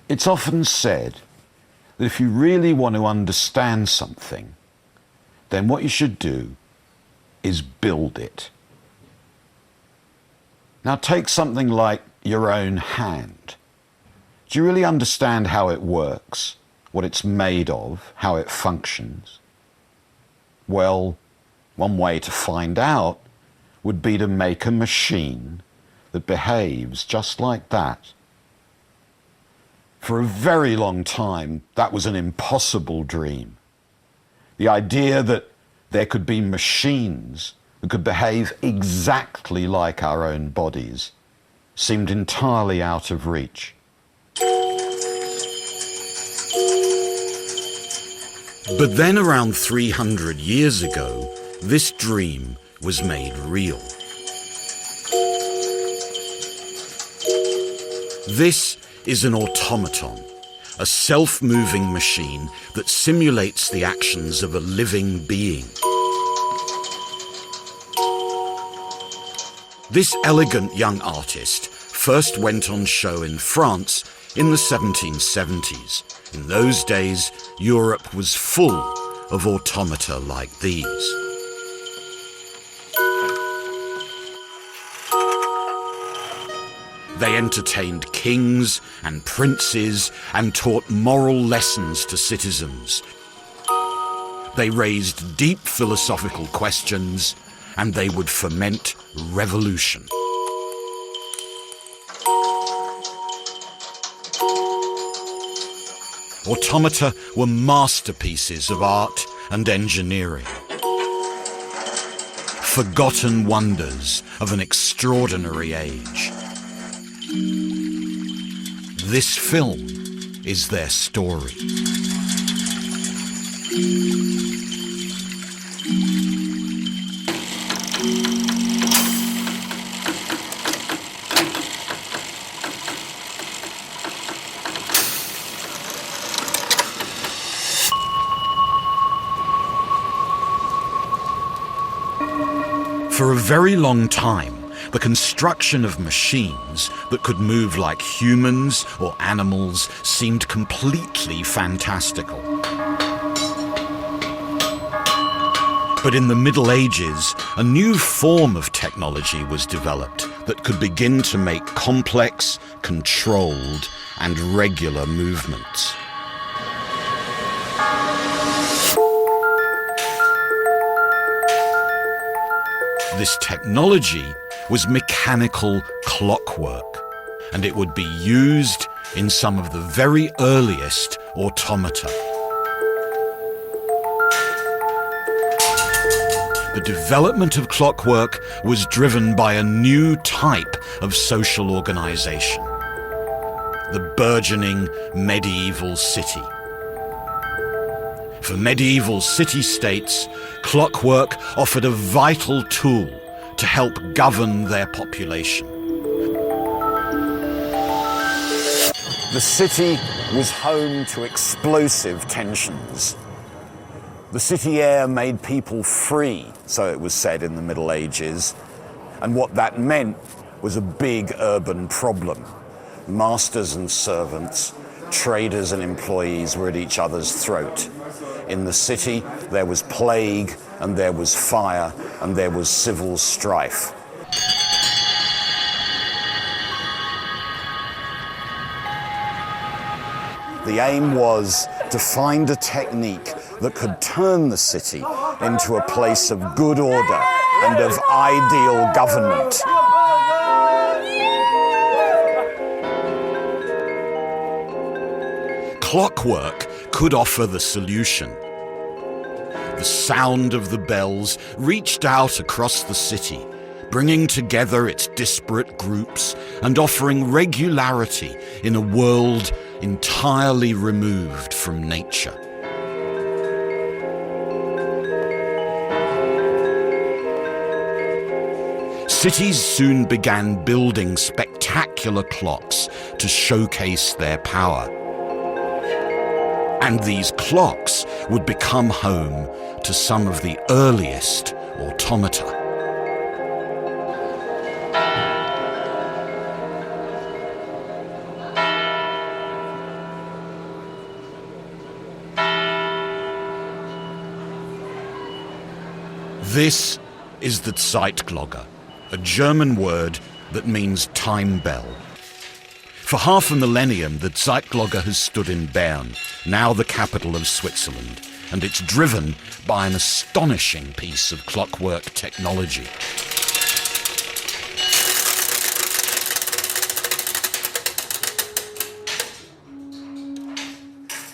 It's often said that if you really want to understand something, then what you should do is build it. Now take something like your own hand. Do you really understand how it works, what it's made of, how it functions? Well, one way to find out would be to make a machine that behaves just like that. For a very long time, that was an impossible dream. The idea that there could be machines that could behave exactly like our own bodies seemed entirely out of reach. But then around 300 years ago, this dream was made real. This is an automaton, a self-moving machine that simulates the actions of a living being. This elegant young artist first went on show in France in the 1770s. In those days, Europe was full of automata like these. They entertained kings and princes and taught moral lessons to citizens. They raised deep philosophical questions, and they would foment revolution. Automata were masterpieces of art and engineering. Forgotten wonders of an extraordinary age. This film is their story. For a very long time, the construction of machines that could move like humans or animals seemed completely fantastical. But in the Middle Ages, a new form of technology was developed that could begin to make complex, controlled, and regular movements. This technology was mechanical clockwork, and it would be used in some of the very earliest automata. The development of clockwork was driven by a new type of social organization, the burgeoning medieval city. For medieval city-states, clockwork offered a vital tool to help govern their population. The city was home to explosive tensions. The city air made people free, so it was said in the Middle Ages, and what that meant was a big urban problem. Masters and servants, traders and employees were at each other's throat. In the city, there was plague, and there was fire, and there was civil strife. The aim was to find a technique that could turn the city into a place of good order and of ideal government. Clockwork could offer the solution. The sound of the bells reached out across the city, bringing together its disparate groups and offering regularity in a world entirely removed from nature. Cities soon began building spectacular clocks to showcase their power. And these clocks would become home to some of the earliest automata. This is the Zeitglocke, a German word that means time bell. For half a millennium, the Zeitglocke has stood in Bern, now the capital of Switzerland, and it's driven by an astonishing piece of clockwork technology.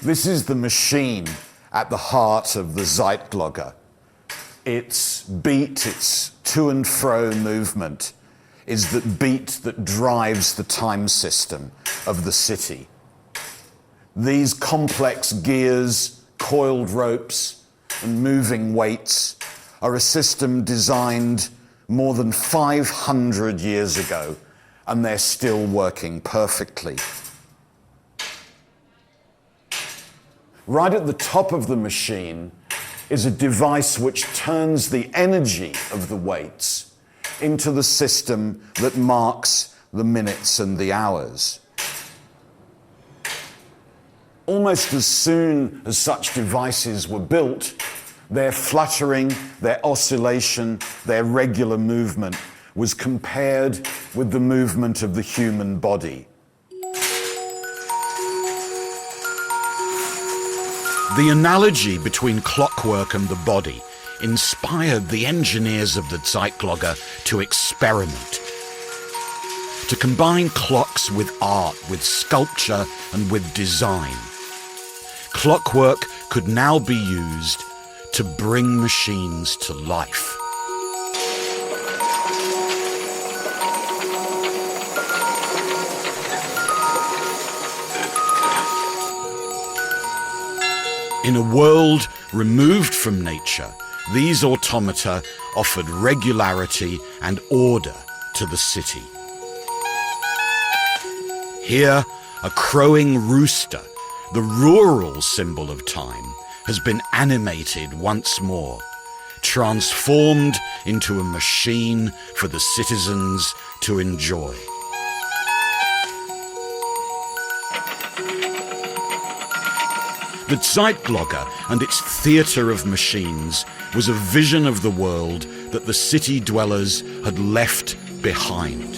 This is the machine at the heart of the Zeitglocke. Its beat, its to and fro movement, is the beat that drives the time system of the city. These complex gears, coiled ropes, and moving weights are a system designed more than 500 years ago, and they're still working perfectly. Right at the top of the machine is a device which turns the energy of the weights into the system that marks the minutes and the hours. Almost as soon as such devices were built, their fluttering, their oscillation, their regular movement was compared with the movement of the human body. The analogy between clockwork and the body inspired the engineers of the Zeitglocke to experiment, to combine clocks with art, with sculpture, and with design. Clockwork could now be used to bring machines to life. In a world removed from nature, these automata offered regularity and order to the city. Here, a crowing rooster, the rural symbol of time, has been animated once more, transformed into a machine for the citizens to enjoy. The Zeitglocke and its theatre of machines was a vision of the world that the city dwellers had left behind.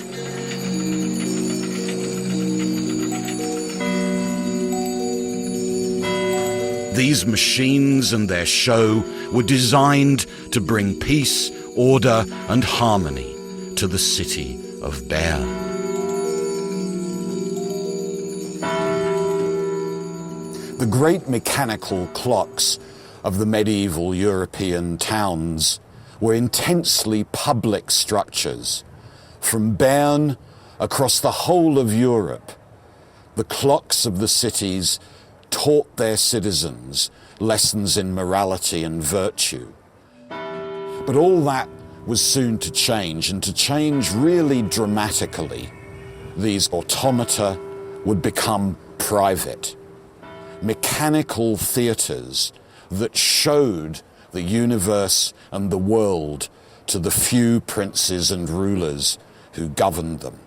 These machines and their show were designed to bring peace, order, and harmony to the city of Bern. The great mechanical clocks of the medieval European towns were intensely public structures. From Bern across the whole of Europe, the clocks of the cities taught their citizens lessons in morality and virtue. But all that was soon to change, and to change really dramatically. These automata would become private, mechanical theatres that showed the universe and the world to the few princes and rulers who governed them.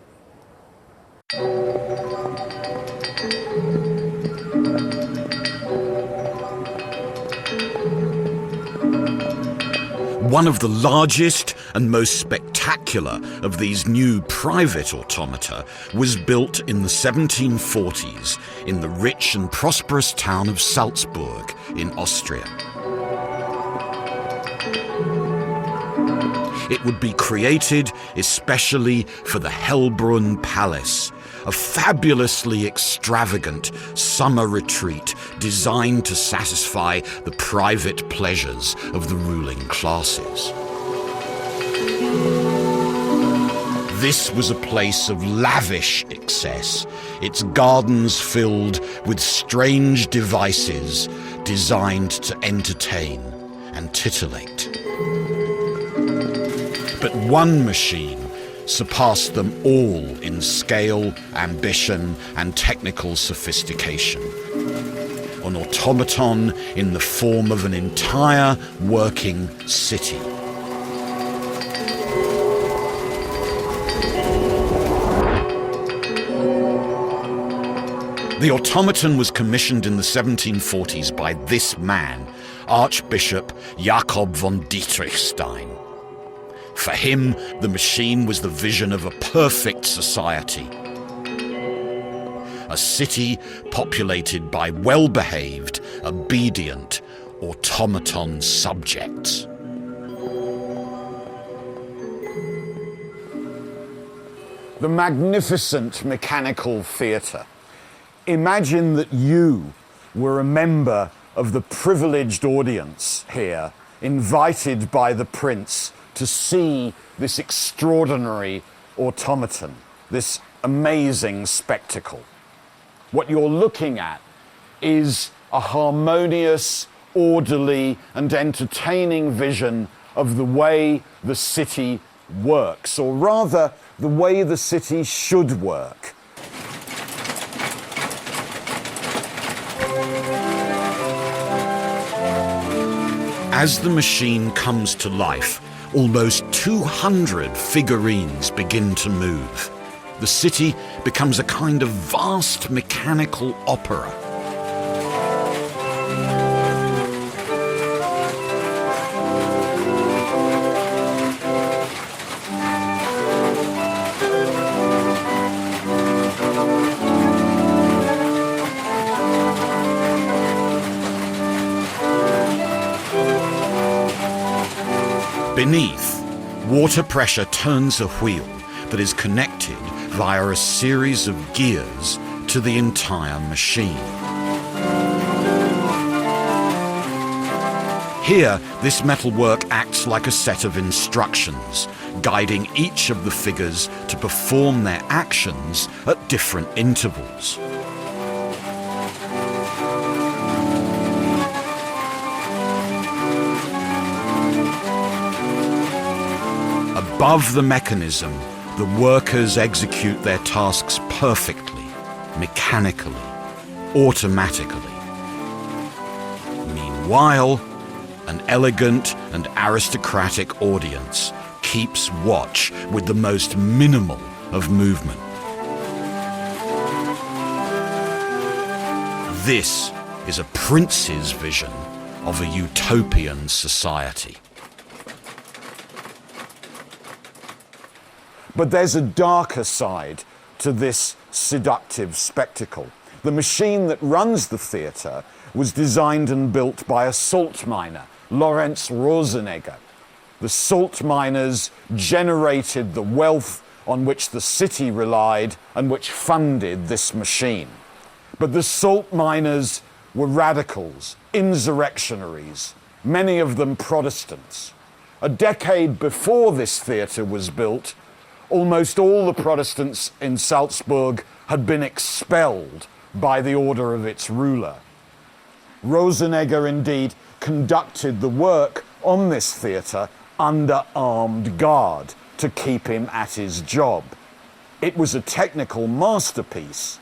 One of the largest and most spectacular of these new private automata was built in the 1740s in the rich and prosperous town of Salzburg in Austria. It would be created especially for the Hellbrunn Palace, a fabulously extravagant summer retreat designed to satisfy the private pleasures of the ruling classes. This was a place of lavish excess, its gardens filled with strange devices designed to entertain and titillate. But one machine surpassed them all in scale, ambition, and technical sophistication. An automaton in the form of an entire working city. The automaton was commissioned in the 1740s by this man, Archbishop Jakob von Dietrichstein. For him, the machine was the vision of a perfect society. A city populated by well-behaved, obedient, automaton subjects. The magnificent mechanical theatre. Imagine that you were a member of the privileged audience here, invited by the prince to see this extraordinary automaton, this amazing spectacle. What you're looking at is a harmonious, orderly, and entertaining vision of the way the city works, or rather, the way the city should work. As the machine comes to life, almost 200 figurines begin to move. The city becomes a kind of vast mechanical opera. Beneath, water pressure turns a wheel that is connected via a series of gears to the entire machine. Here, this metalwork acts like a set of instructions, guiding each of the figures to perform their actions at different intervals. Above the mechanism, the workers execute their tasks perfectly, mechanically, automatically. Meanwhile, an elegant and aristocratic audience keeps watch with the most minimal of movement. This is a prince's vision of a utopian society. But there's a darker side to this seductive spectacle. The machine that runs the theatre was designed and built by a salt miner, Lorenz Rosenegger. The salt miners generated the wealth on which the city relied and which funded this machine. But the salt miners were radicals, insurrectionaries, many of them Protestants. A decade before this theatre was built, almost all the Protestants in Salzburg had been expelled by the order of its ruler. Rosenegger indeed conducted the work on this theatre under armed guard to keep him at his job. It was a technical masterpiece,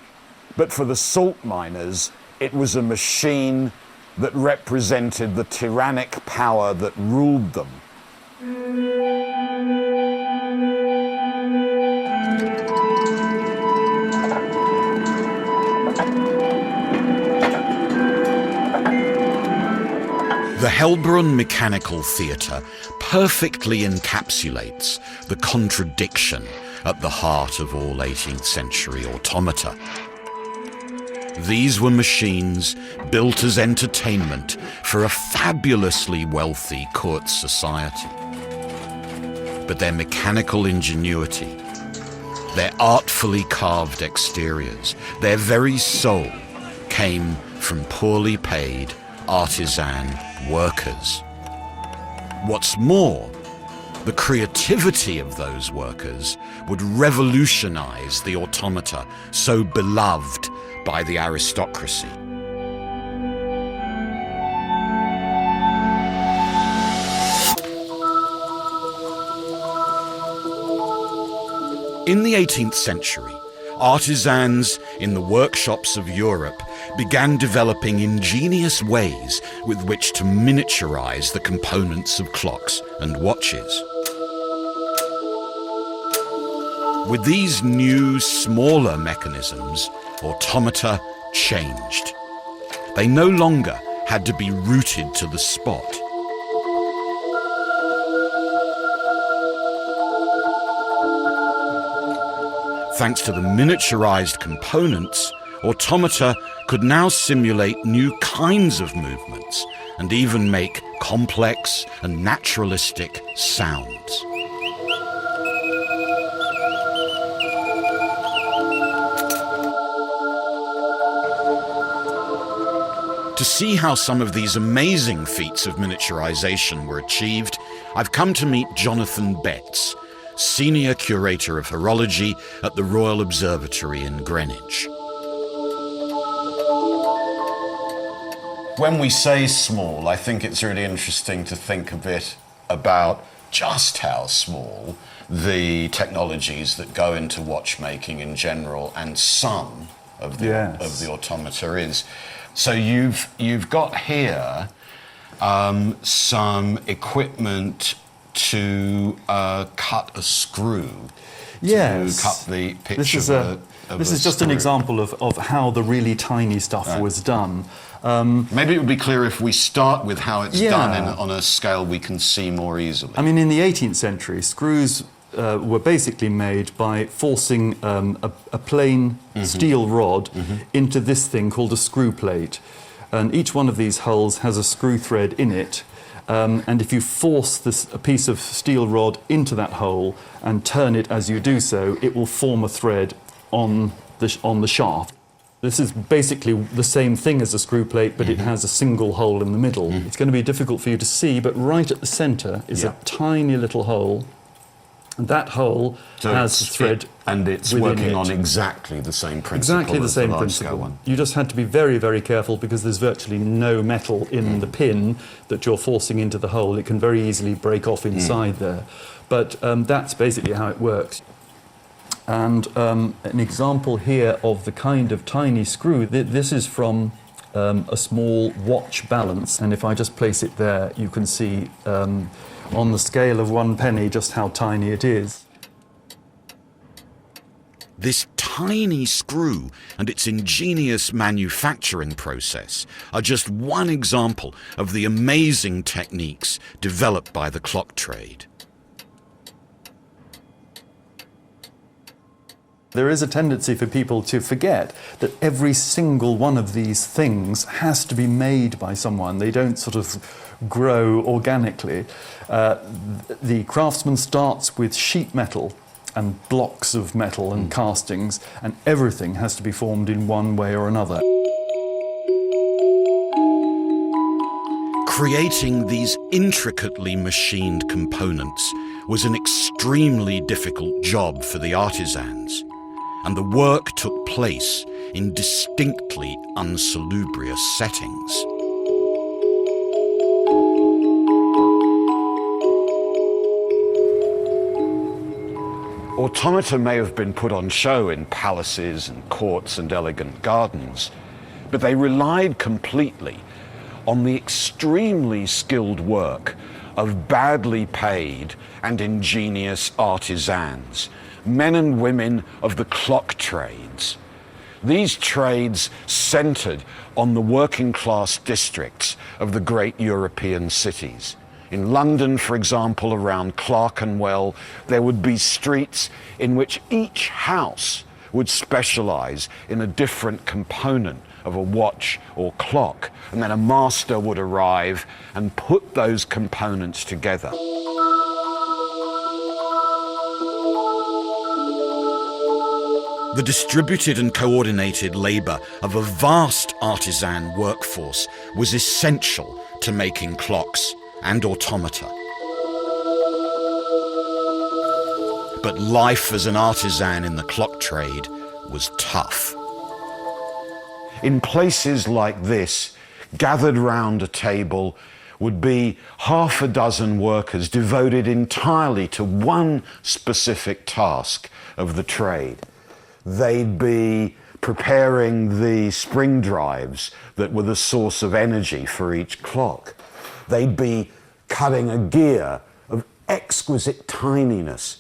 but for the salt miners, it was a machine that represented the tyrannic power that ruled them. The Hellbrunn Mechanical Theatre perfectly encapsulates the contradiction at the heart of all 18th century automata. These were machines built as entertainment for a fabulously wealthy court society. But their mechanical ingenuity, their artfully carved exteriors, their very soul came from poorly paid artisan workers. What's more, the creativity of those workers would revolutionize the automata so beloved by the aristocracy. In the 18th century, artisans in the workshops of Europe began developing ingenious ways with which to miniaturize the components of clocks and watches. With these new, smaller mechanisms, automata changed. They no longer had to be rooted to the spot. Thanks to the miniaturized components, automata could now simulate new kinds of movements and even make complex and naturalistic sounds. To see how some of these amazing feats of miniaturization were achieved, I've come to meet Jonathan Betts, Senior Curator of Horology at the Royal Observatory in Greenwich. When we say small, I think it's really interesting to think a bit about just how small the technologies that go into watchmaking in general and some of the automata is. So you've got here some equipment to cut a screw. Yes. To cut the pitch This is just an example of how the really tiny stuff was done. Maybe it would be clearer if we start with how it's done on a scale we can see more easily. I mean, in the 18th century, screws were basically made by forcing a plain steel rod into this thing called a screw plate. And each one of these holes has a screw thread in it. And if you force a piece of steel rod into that hole and turn it as you do so, it will form a thread on the shaft. This is basically the same thing as a screw plate, but it has a single hole in the middle. It's going to be difficult for you to see, but right at the centre is a tiny little hole. And that hole has the thread and it's working on exactly the same principle. Exactly the same principle. You just had to be very, very careful because there's virtually no metal in the pin that you're forcing into the hole. It can very easily break off inside there. But that's basically how it works. And an example here of the kind of tiny screw, this is from a small watch balance. And if I just place it there, you can see on the scale of 1 penny just how tiny it is. This tiny screw and its ingenious manufacturing process are just one example of the amazing techniques developed by the clock trade. There is a tendency for people to forget that every single one of these things has to be made by someone. They don't sort of grow organically. The craftsman starts with sheet metal and blocks of metal and castings, and everything has to be formed in one way or another. Creating these intricately machined components was an extremely difficult job for the artisans, and the work took place in distinctly unsalubrious settings. Automata may have been put on show in palaces and courts and elegant gardens, but they relied completely on the extremely skilled work of badly paid and ingenious artisans, men and women of the clock trades. These trades centred on the working class districts of the great European cities. In London, for example, around Clerkenwell, there would be streets in which each house would specialise in a different component of a watch or clock, and then a master would arrive and put those components together. The distributed and coordinated labour of a vast artisan workforce was essential to making clocks and automata. But life as an artisan in the clock trade was tough. In places like this, gathered round a table would be half a dozen workers devoted entirely to one specific task of the trade. They'd be preparing the spring drives that were the source of energy for each clock. They'd be cutting a gear of exquisite tininess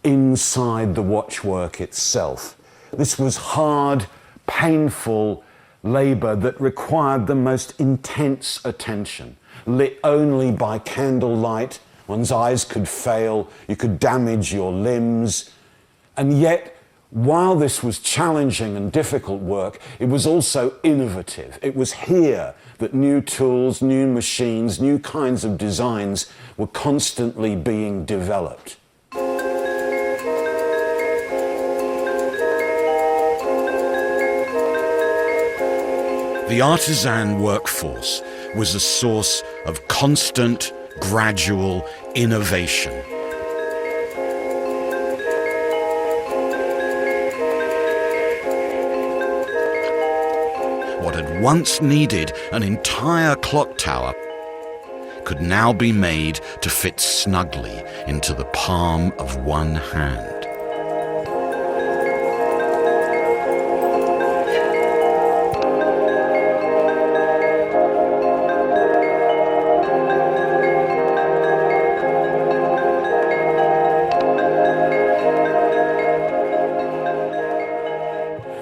inside the watchwork itself. This was hard, painful, labour that required the most intense attention, lit only by candlelight. One's eyes could fail, you could damage your limbs. And yet, while this was challenging and difficult work, it was also innovative. It was here that new tools, new machines, new kinds of designs were constantly being developed. The artisan workforce was a source of constant, gradual innovation. What had once needed an entire clock tower could now be made to fit snugly into the palm of one hand.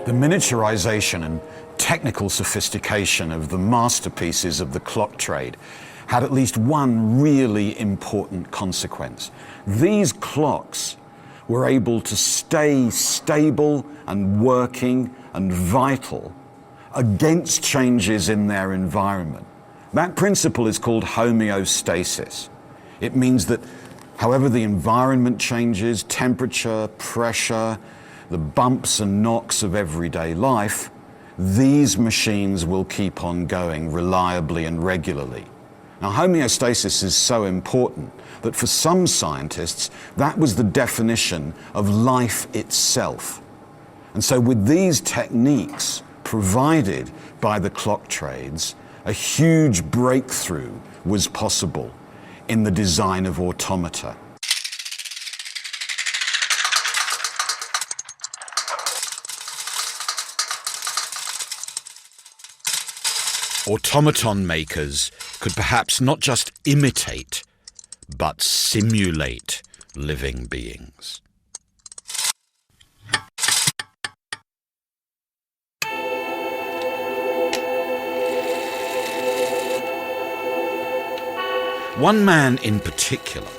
The miniaturization and technical sophistication of the masterpieces of the clock trade had at least one really important consequence. These clocks were able to stay stable and working and vital against changes in their environment. That principle is called homeostasis. It means that however the environment changes, temperature, pressure, the bumps and knocks of everyday life, these machines will keep on going reliably and regularly. Now, homeostasis is so important that for some scientists, that was the definition of life itself. And so with these techniques provided by the clock trades, a huge breakthrough was possible in the design of automata. Automaton makers could perhaps not just imitate, but simulate living beings. One man in particular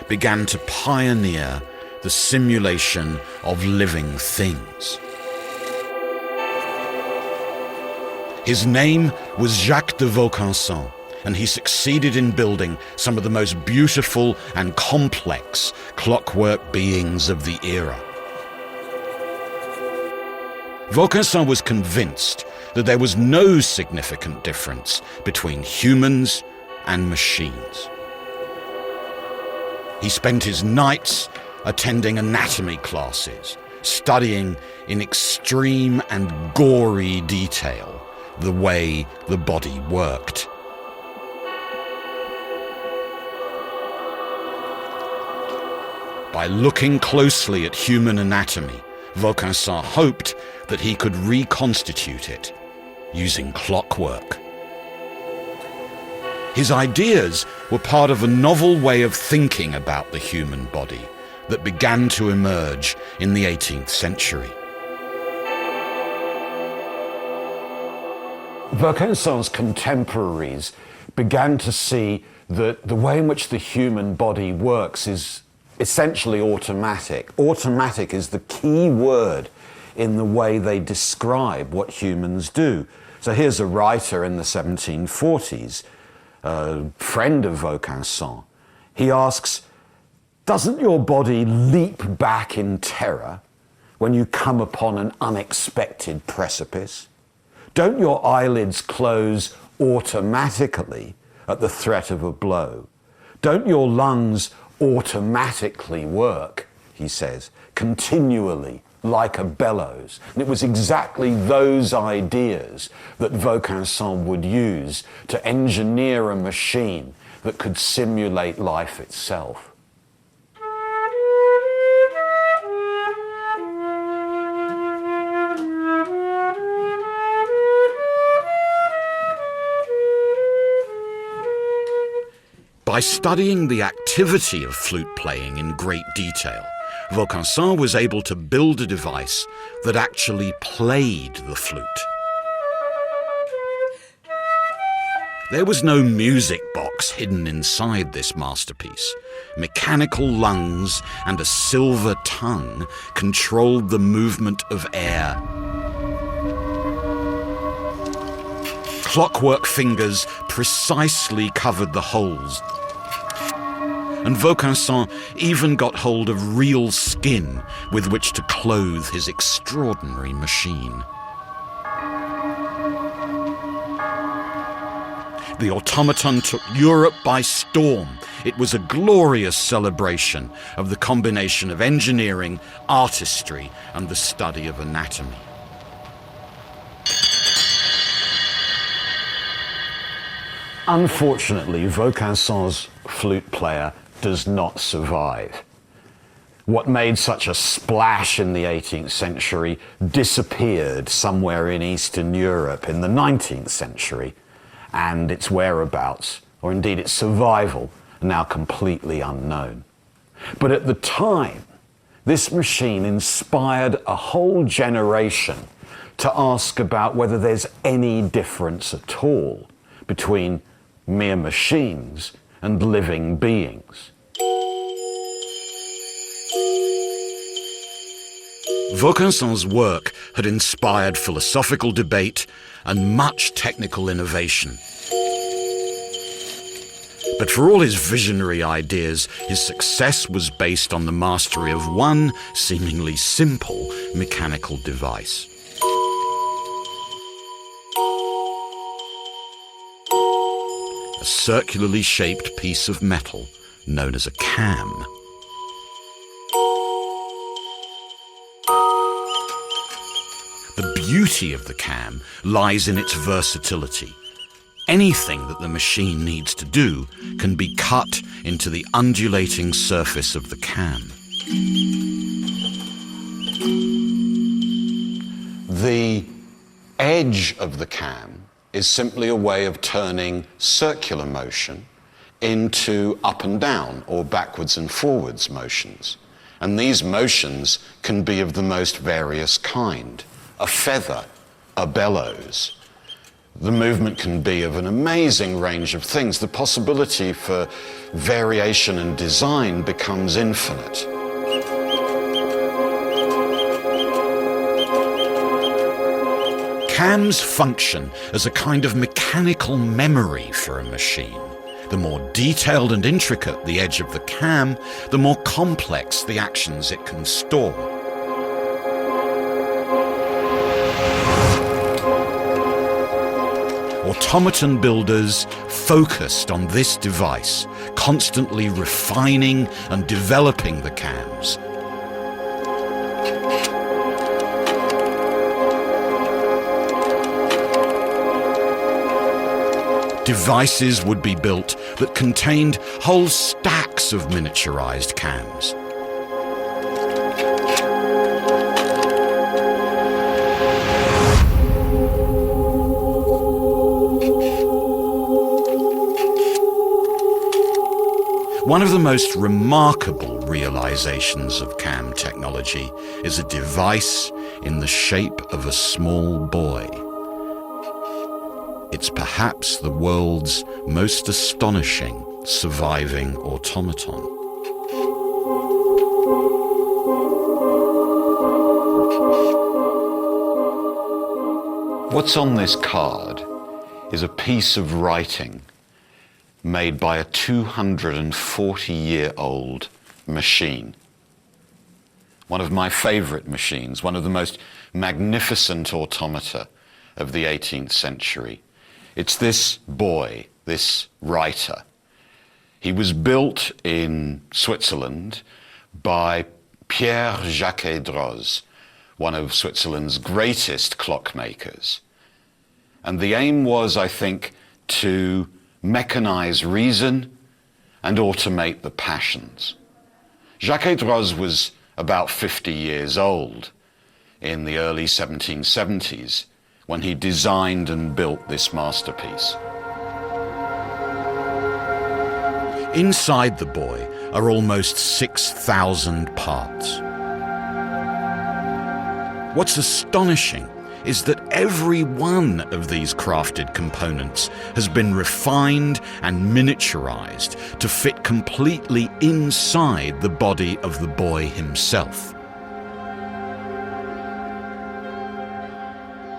began to pioneer the simulation of living things. His name was Jacques de Vaucanson, and he succeeded in building some of the most beautiful and complex clockwork beings of the era. Vaucanson was convinced that there was no significant difference between humans and machines. He spent his nights attending anatomy classes, studying in extreme and gory detail the way the body worked. By looking closely at human anatomy, Vaucanson hoped that he could reconstitute it using clockwork. His ideas were part of a novel way of thinking about the human body that began to emerge in the 18th century. Vaucanson's contemporaries began to see that the way in which the human body works is essentially automatic. Automatic is the key word in the way they describe what humans do. So here's a writer in the 1740s, a friend of Vaucanson. He asks, "Doesn't your body leap back in terror when you come upon an unexpected precipice? Don't your eyelids close automatically at the threat of a blow? Don't your lungs automatically work," he says, "continually like a bellows?" And it was exactly those ideas that Vaucanson would use to engineer a machine that could simulate life itself. By studying the activity of flute playing in great detail, Vaucanson was able to build a device that actually played the flute. There was no music box hidden inside this masterpiece. Mechanical lungs and a silver tongue controlled the movement of air. Clockwork fingers precisely covered the holes. And Vaucanson even got hold of real skin with which to clothe his extraordinary machine. The automaton took Europe by storm. It was a glorious celebration of the combination of engineering, artistry, and the study of anatomy. Unfortunately, Vaucanson's flute player does not survive. What made such a splash in the 18th century disappeared somewhere in Eastern Europe in the 19th century, and its whereabouts, or indeed its survival, are now completely unknown. But at the time, this machine inspired a whole generation to ask about whether there's any difference at all between mere machines and living beings. Vaucanson's work had inspired philosophical debate and much technical innovation. But for all his visionary ideas, his success was based on the mastery of one seemingly simple mechanical device. A circularly shaped piece of metal known as a cam. The beauty of the cam lies in its versatility. Anything that the machine needs to do can be cut into the undulating surface of the cam. The edge of the cam is simply a way of turning circular motion into up and down or backwards and forwards motions. And these motions can be of the most various kind. A feather, a bellows. The movement can be of an amazing range of things. The possibility for variation and design becomes infinite. Cams function as a kind of mechanical memory for a machine. The more detailed and intricate the edge of the cam, the more complex the actions it can store. Automaton builders focused on this device, constantly refining and developing the cams. Devices would be built that contained whole stacks of miniaturized cams. One of the most remarkable realizations of cam technology is a device in the shape of a small boy. It's perhaps the world's most astonishing surviving automaton. What's on this card is a piece of writing made by a 240-year-old machine. One of my favorite machines, one of the most magnificent automata of the 18th century. It's this boy, this writer. He was built in Switzerland by Pierre Jacques-Droz, one of Switzerland's greatest clockmakers. And the aim was, I think, to mechanize reason and automate the passions. Jacques-Droz was about 50 years old in the early 1770s when he designed and built this masterpiece. Inside the boy are almost 6,000 parts. What's astonishing is that every one of these crafted components has been refined and miniaturized to fit completely inside the body of the boy himself.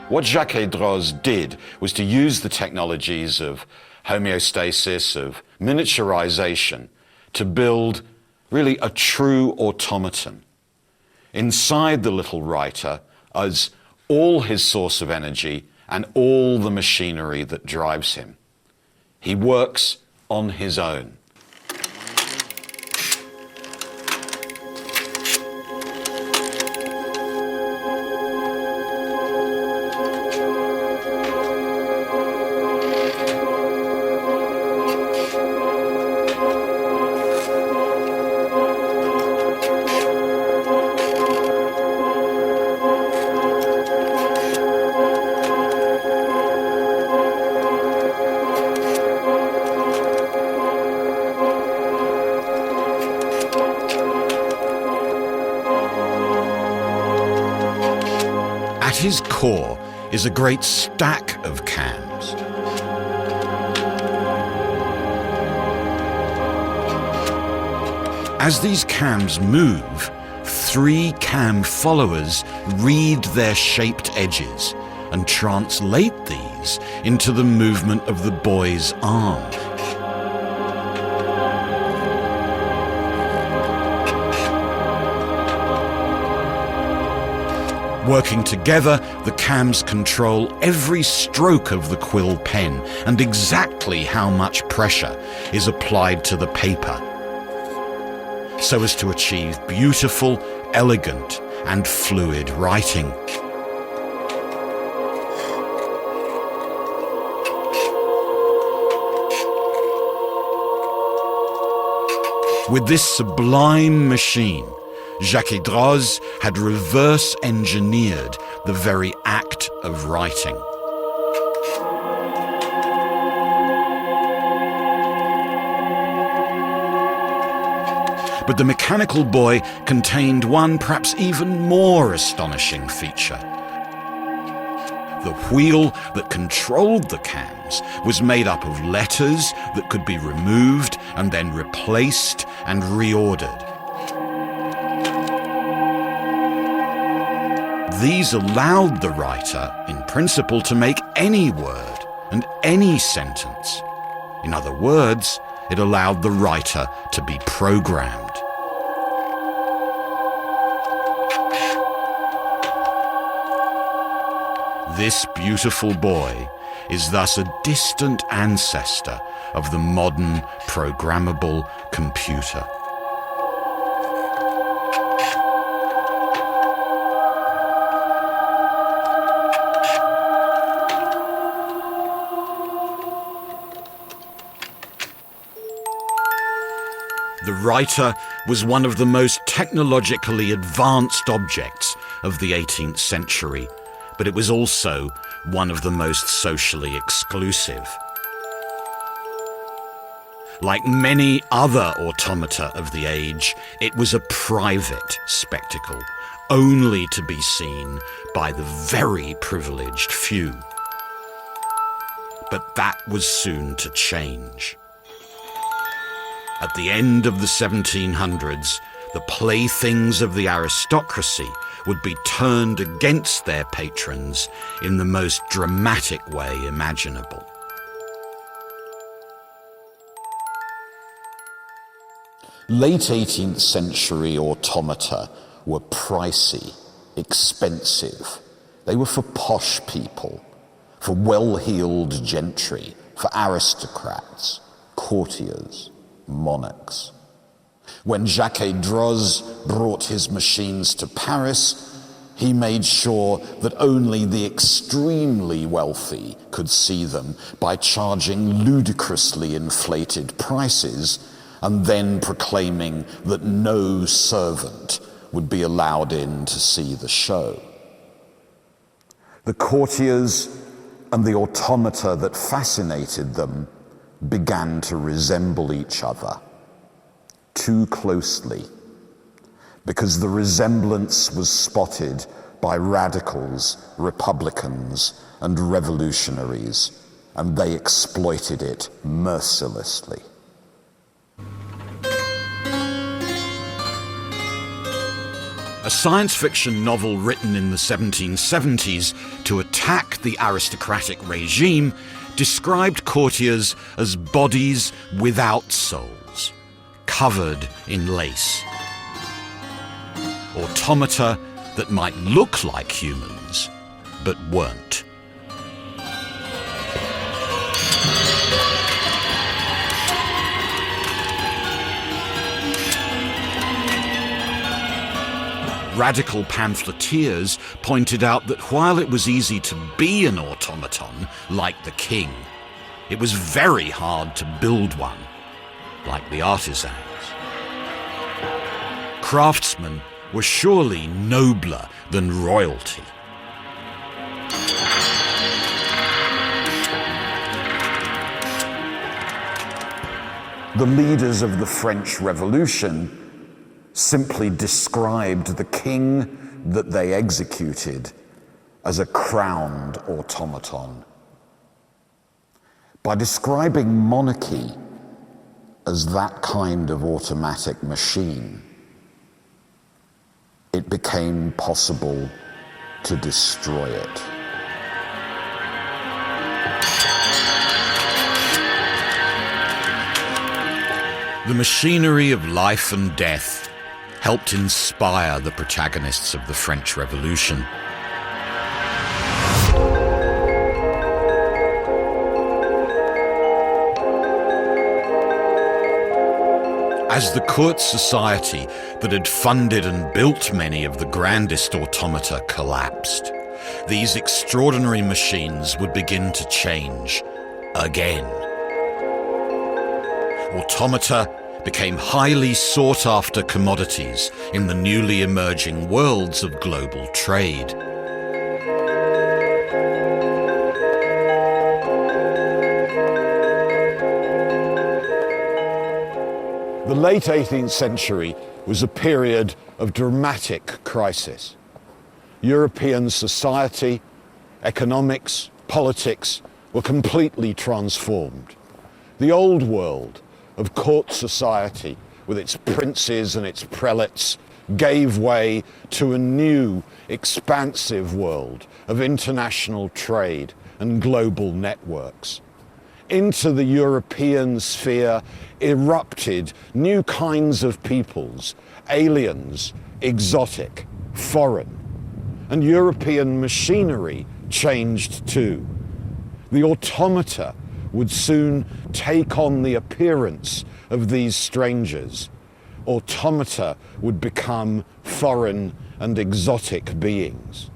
What Jacques-Droz did was to use the technologies of homeostasis, of miniaturization, to build really a true automaton. Inside the little writer is all his source of energy and all the machinery that drives him. He works on his own. At his core is a great stack of cams. As these cams move, 3 cam followers read their shaped edges and translate these into the movement of the boy's arm. Working together, the cams control every stroke of the quill pen and exactly how much pressure is applied to the paper, so as to achieve beautiful, elegant, and fluid writing. With this sublime machine, Jacques-Droz had reverse-engineered the very act of writing. But the mechanical boy contained one perhaps even more astonishing feature. The wheel that controlled the cams was made up of letters that could be removed and then replaced and reordered. These allowed the writer, in principle, to make any word and any sentence. In other words, it allowed the writer to be programmed. This beautiful boy is thus a distant ancestor of the modern programmable computer. The writer was one of the most technologically advanced objects of the 18th century, but it was also one of the most socially exclusive. Like many other automata of the age, it was a private spectacle, only to be seen by the very privileged few. But that was soon to change. At the end of the 1700s, the playthings of the aristocracy would be turned against their patrons in the most dramatic way imaginable. Late 18th century automata were pricey, expensive. They were for posh people, for well-heeled gentry, for aristocrats, courtiers, monarchs. When Jacques-Droz brought his machines to Paris, he made sure that only the extremely wealthy could see them by charging ludicrously inflated prices and then proclaiming that no servant would be allowed in to see the show. The courtiers and the automata that fascinated them began to resemble each other too closely, because the resemblance was spotted by radicals, republicans, and revolutionaries, and they exploited it mercilessly. A science fiction novel written in the 1770s to attack the aristocratic regime described courtiers as bodies without souls, covered in lace. Automata that might look like humans, but weren't. Radical pamphleteers pointed out that while it was easy to be an automaton, like the king, it was very hard to build one, like the artisans. Craftsmen were surely nobler than royalty. The leaders of the French Revolution simply described the king that they executed as a crowned automaton. By describing monarchy as that kind of automatic machine, it became possible to destroy it. The machinery of life and death helped inspire the protagonists of the French Revolution. As the court society that had funded and built many of the grandest automata collapsed, these extraordinary machines would begin to change again. Automata became highly sought-after commodities in the newly emerging worlds of global trade. The late 18th century was a period of dramatic crisis. European society, economics, politics were completely transformed. The old world of court society, with its princes and its prelates, gave way to a new, expansive world of international trade and global networks. Into the European sphere erupted new kinds of peoples, aliens, exotic, foreign. And European machinery changed too. The automata would soon take on the appearance of these strangers. Automata would become foreign and exotic beings.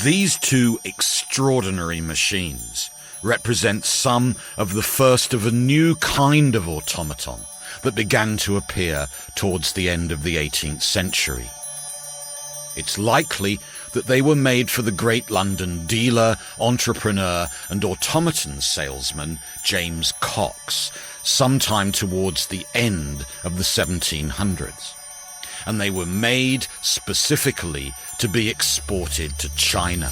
These two extraordinary machines represent some of the first of a new kind of automaton that began to appear towards the end of the 18th century. It's likely that they were made for the great London dealer, entrepreneur, and automaton salesman James Cox sometime towards the end of the 1700s. And they were made specifically to be exported to China.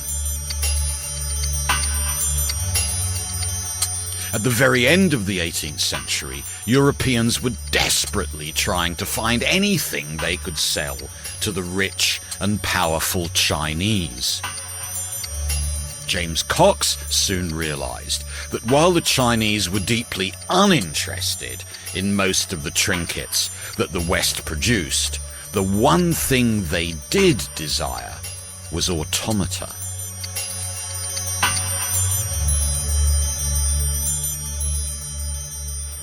At the very end of the 18th century, Europeans were desperately trying to find anything they could sell to the rich and powerful Chinese. James Cox soon realized that while the Chinese were deeply uninterested in most of the trinkets that the West produced, the one thing they did desire was automata.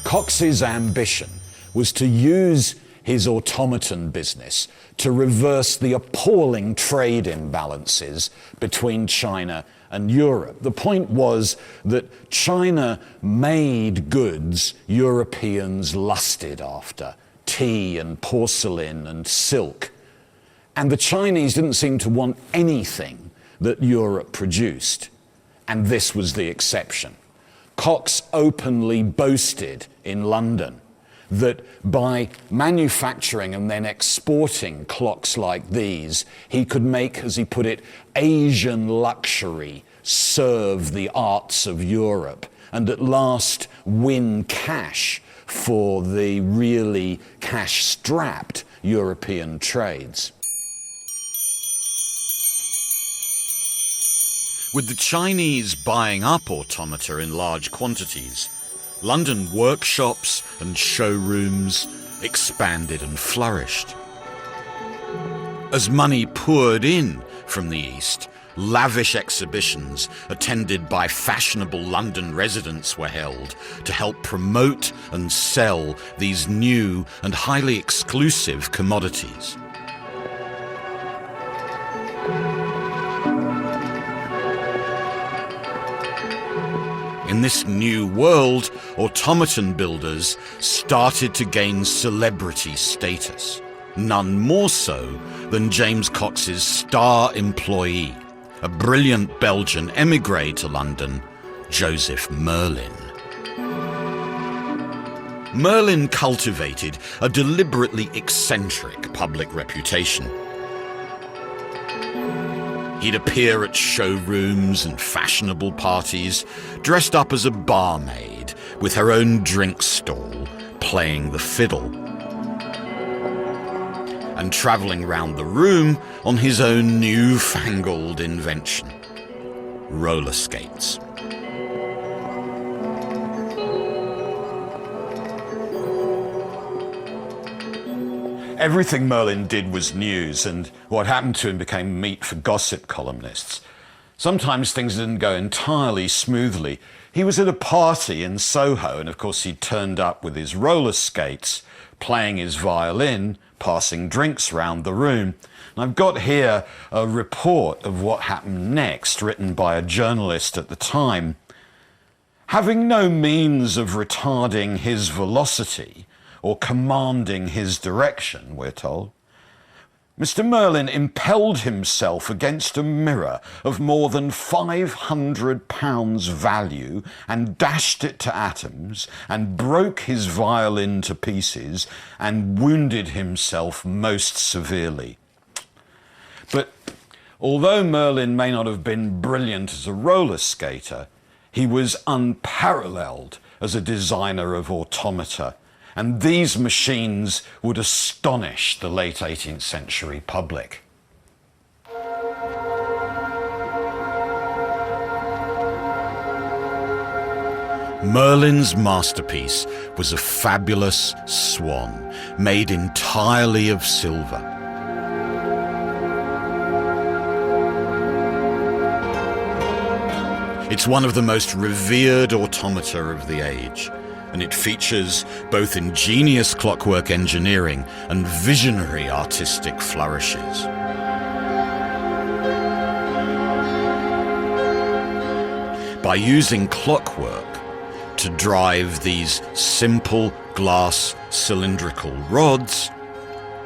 Cox's ambition was to use his automaton business to reverse the appalling trade imbalances between China and Europe. The point was that China made goods Europeans lusted after, tea and porcelain and silk. And the Chinese didn't seem to want anything that Europe produced, and this was the exception. Cox openly boasted in London that by manufacturing and then exporting clocks like these, he could make, as he put it, Asian luxury serve the arts of Europe and at last win cash for the really cash-strapped European trades. With the Chinese buying up automata in large quantities, London workshops and showrooms expanded and flourished. As money poured in from the East, lavish exhibitions attended by fashionable London residents were held to help promote and sell these new and highly exclusive commodities. In this new world, automaton builders started to gain celebrity status, none more so than James Cox's star employee, a brilliant Belgian émigré to London, Joseph Merlin. Merlin cultivated a deliberately eccentric public reputation. He'd appear at showrooms and fashionable parties, dressed up as a barmaid with her own drink stall, playing the fiddle, and travelling round the room on his own newfangled invention, roller skates. Everything Merlin did was news, and what happened to him became meat for gossip columnists. Sometimes things didn't go entirely smoothly. He was at a party in Soho, and of course he turned up with his roller skates, playing his violin, passing drinks round the room. And I've got here a report of what happened next, written by a journalist at the time. Having no means of retarding his velocity or commanding his direction, we're told, Mr. Merlin impelled himself against a mirror of more than £500 value and dashed it to atoms and broke his violin to pieces and wounded himself most severely. But although Merlin may not have been brilliant as a roller skater, he was unparalleled as a designer of automata, and these machines would astonish the late 18th century public. Merlin's masterpiece was a fabulous swan made entirely of silver. It's one of the most revered automata of the age, and it features both ingenious clockwork engineering and visionary artistic flourishes. By using clockwork to drive these simple glass cylindrical rods,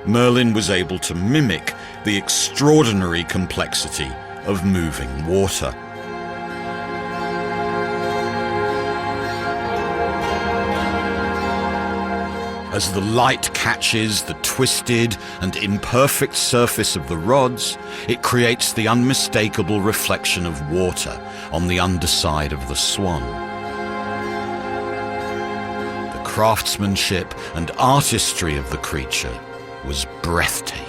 Merlin was able to mimic the extraordinary complexity of moving water. As the light catches the twisted and imperfect surface of the rods, it creates the unmistakable reflection of water on the underside of the swan. The craftsmanship and artistry of the creature was breathtaking.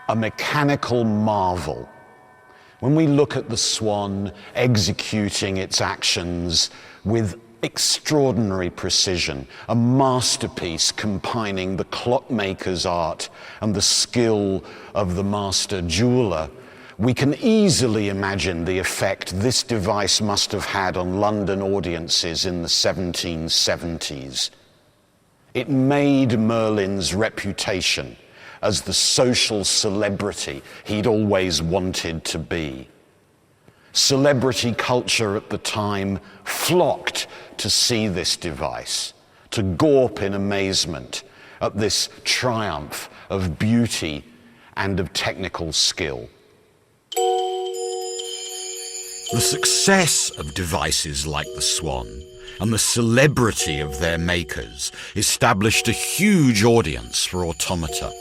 a mechanical marvel. When we look at the swan executing its actions with extraordinary precision, a masterpiece combining the clockmaker's art and the skill of the master jeweler, we can easily imagine the effect this device must have had on London audiences in the 1770s. It made Merlin's reputation as the social celebrity he'd always wanted to be. Celebrity culture at the time flocked to see this device, to gawp in amazement at this triumph of beauty and of technical skill. The success of devices like the Swan and the celebrity of their makers established a huge audience for automata.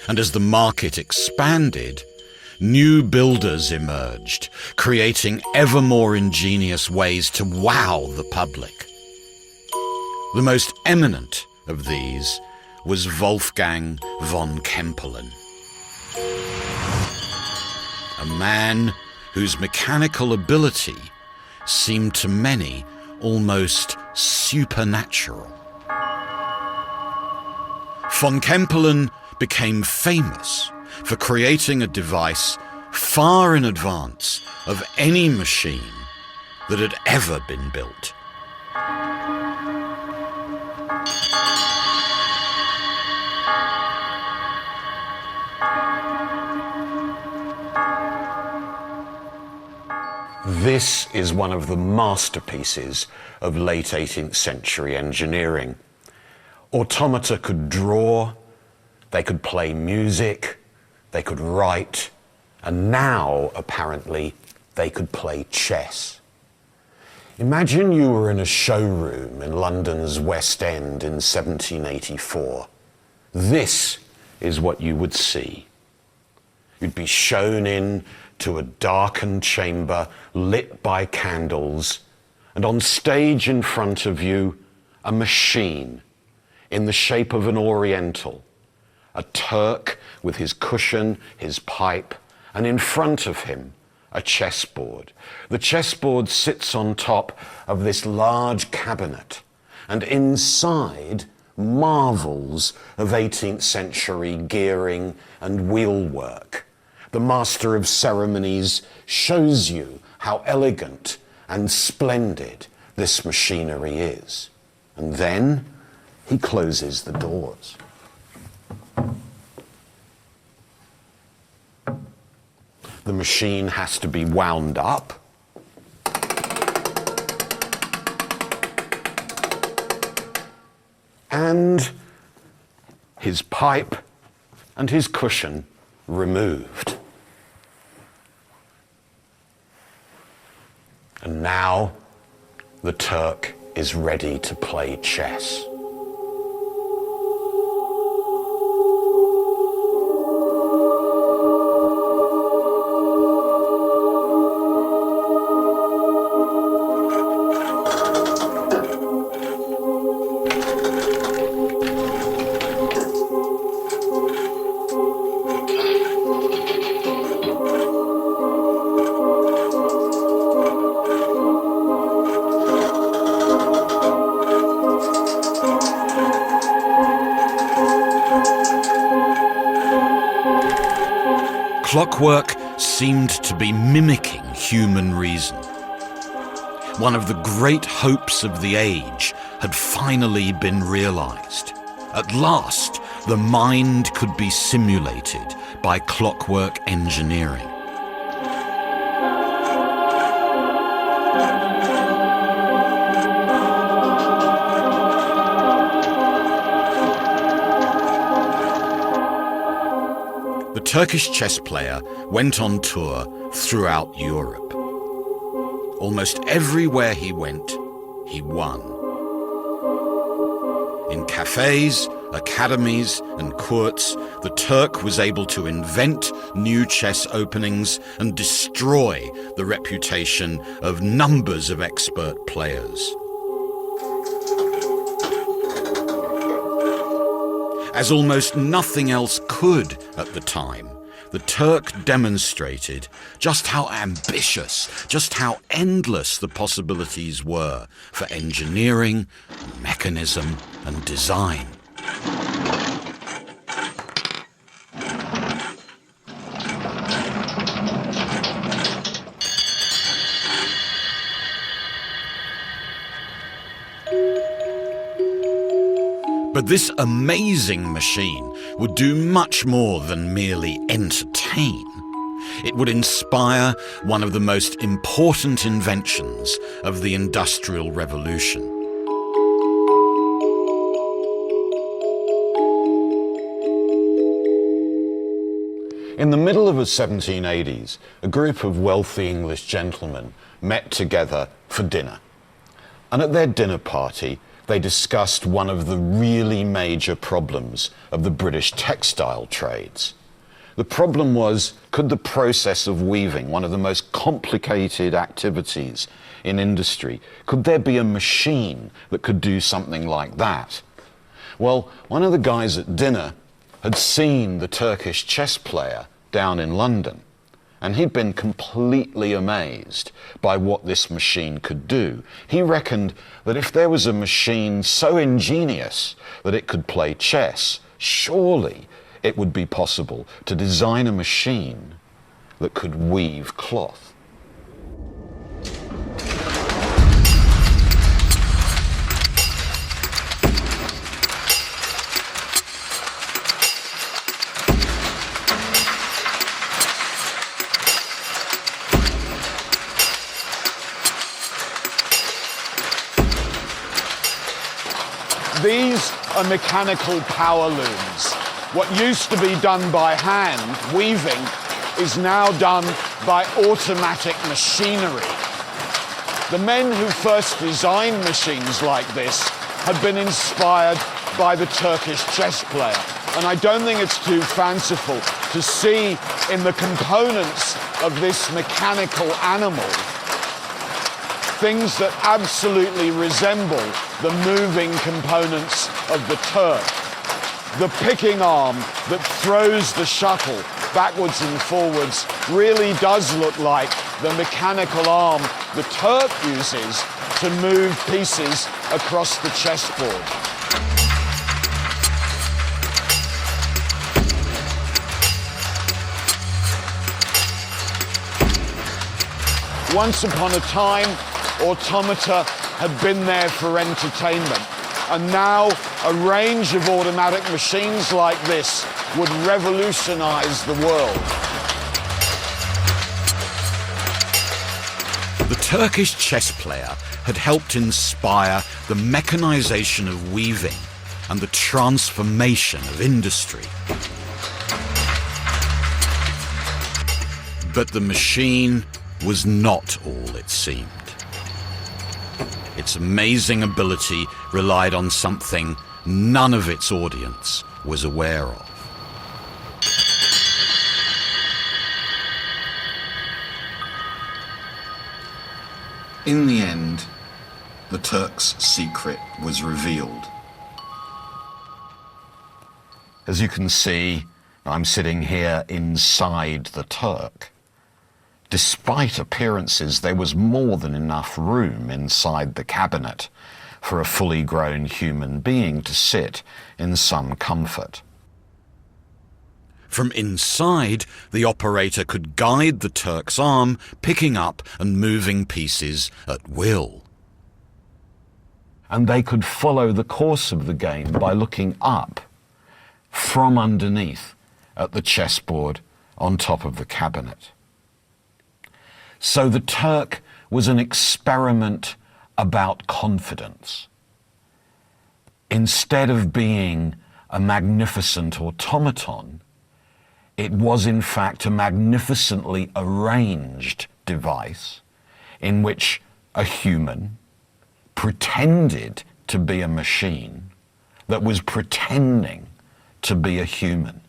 And as the market expanded, new builders emerged, creating ever more ingenious ways to wow the public. The most eminent of these was Wolfgang von Kempelen, a man whose mechanical ability seemed to many almost supernatural. Von Kempelen became famous for creating a device far in advance of any machine that had ever been built. This is one of the masterpieces of late 18th century engineering. Automata could draw, they could play music, they could write, and now, apparently, they could play chess. Imagine you were in a showroom in London's West End in 1784. This is what you would see. You'd be shown in to a darkened chamber lit by candles, and on stage in front of you, a machine in the shape of an Oriental, a Turk with his cushion, his pipe, and in front of him, a chessboard. The chessboard sits on top of this large cabinet, and inside, marvels of 18th century gearing and wheelwork. The master of ceremonies shows you how elegant and splendid this machinery is. And then he closes the doors. The machine has to be wound up. And his pipe and his cushion removed. And now the Turk is ready to play chess. Clockwork seemed to be mimicking human reason. One of the great hopes of the age had finally been realized. At last, the mind could be simulated by clockwork engineering. The Turkish chess player went on tour throughout Europe. Almost everywhere he went, he won. In cafes, academies, and courts, the Turk was able to invent new chess openings and destroy the reputation of numbers of expert players. As almost nothing else could at the time, the Turk demonstrated just how ambitious, just how endless the possibilities were for engineering, mechanism, and design. But this amazing machine would do much more than merely entertain. It would inspire one of the most important inventions of the Industrial Revolution. In the middle of the 1780s, a group of wealthy English gentlemen met together for dinner. And at their dinner party, they discussed one of the really major problems of the British textile trades. The problem was, could the process of weaving, one of the most complicated activities in industry, could there be a machine that could do something like that? Well, one of the guys at dinner had seen the Turkish chess player down in London, and he'd been completely amazed by what this machine could do. He reckoned that if there was a machine so ingenious that it could play chess, surely it would be possible to design a machine that could weave cloth. These are mechanical power looms. What used to be done by hand, weaving, is now done by automatic machinery. The men who first designed machines like this had been inspired by the Turkish chess player. And I don't think it's too fanciful to see in the components of this mechanical animal things that absolutely resemble the moving components of the Turk. The picking arm that throws the shuttle backwards and forwards really does look like the mechanical arm the Turk uses to move pieces across the chessboard. Once upon a time, automata had been there for entertainment, and now a range of automatic machines like this would revolutionize the world. The Turkish chess player had helped inspire the mechanization of weaving and the transformation of industry. But the machine was not all it seemed. Its amazing ability relied on something none of its audience was aware of. In the end, the Turk's secret was revealed. As you can see, I'm sitting here inside the Turk. Despite appearances, there was more than enough room inside the cabinet for a fully grown human being to sit in some comfort. From inside, the operator could guide the Turk's arm, picking up and moving pieces at will. And they could follow the course of the game by looking up from underneath at the chessboard on top of the cabinet. So the Turk was an experiment about confidence. Instead of being a magnificent automaton, it was in fact a magnificently arranged device in which a human pretended to be a machine that was pretending to be a human.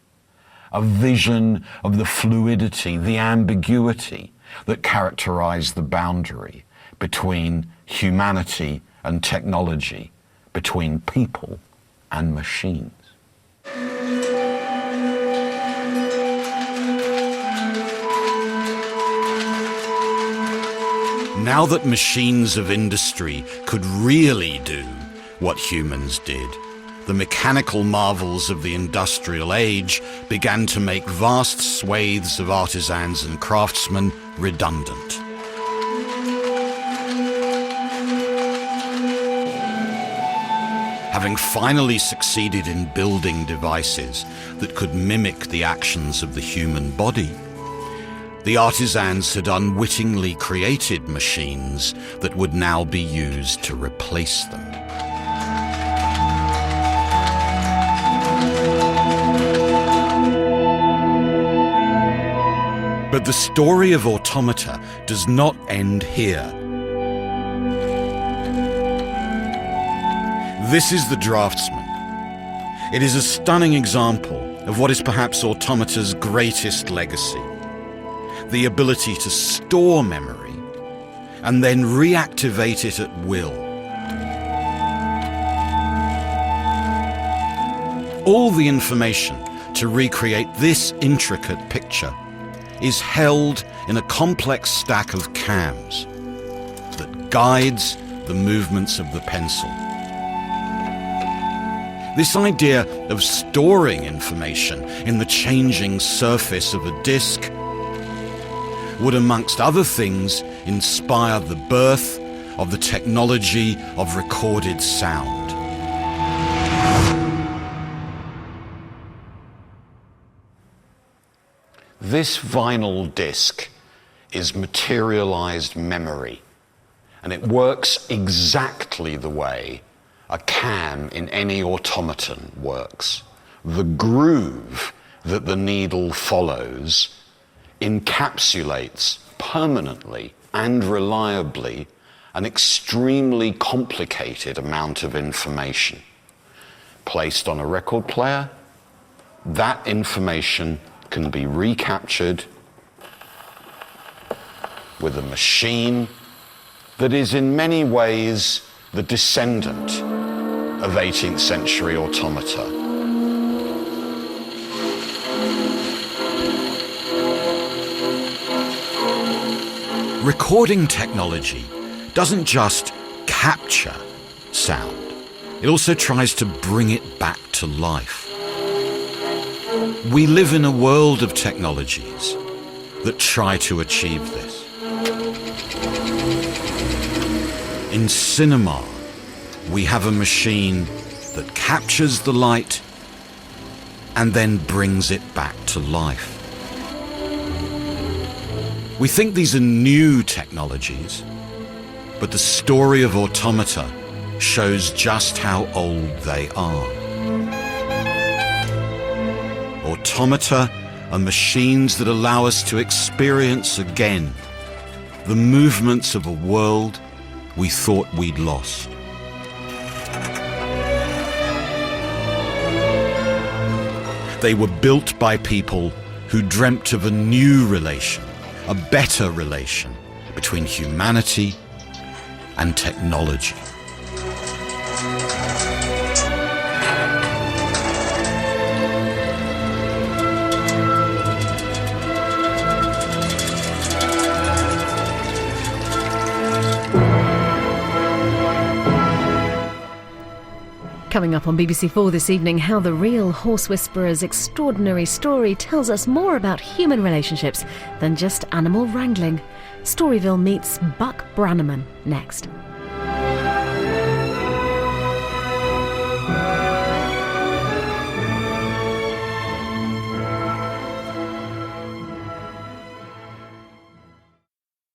A vision of the fluidity, the ambiguity that characterized the boundary between humanity and technology, between people and machines. Now that machines of industry could really do what humans did, the mechanical marvels of the industrial age began to make vast swathes of artisans and craftsmen redundant. Having finally succeeded in building devices that could mimic the actions of the human body, the artisans had unwittingly created machines that would now be used to replace them. But the story of automata does not end here. This is the draftsman. It is a stunning example of what is perhaps automata's greatest legacy: the ability to store memory and then reactivate it at will. All the information to recreate this intricate picture is held in a complex stack of cams that guides the movements of the pencil. This idea of storing information in the changing surface of a disk would, amongst other things, inspire the birth of the technology of recorded sound. This vinyl disc is materialized memory, and it works exactly the way a cam in any automaton works. The groove that the needle follows encapsulates permanently and reliably an extremely complicated amount of information. Placed on a record player, that information can be recaptured with a machine that is in many ways the descendant of 18th century automata. Recording technology doesn't just capture sound, it also tries to bring it back to life. We live in a world of technologies that try to achieve this. In cinema, we have a machine that captures the light and then brings it back to life. We think these are new technologies, but the story of automata shows just how old they are. Automata are machines that allow us to experience again the movements of a world we thought we'd lost. They were built by people who dreamt of a new relation, a better relation between humanity and technology. Coming up on BBC4 this evening, how the real Horse Whisperer's extraordinary story tells us more about human relationships than just animal wrangling. Storyville meets Buck Brannaman next.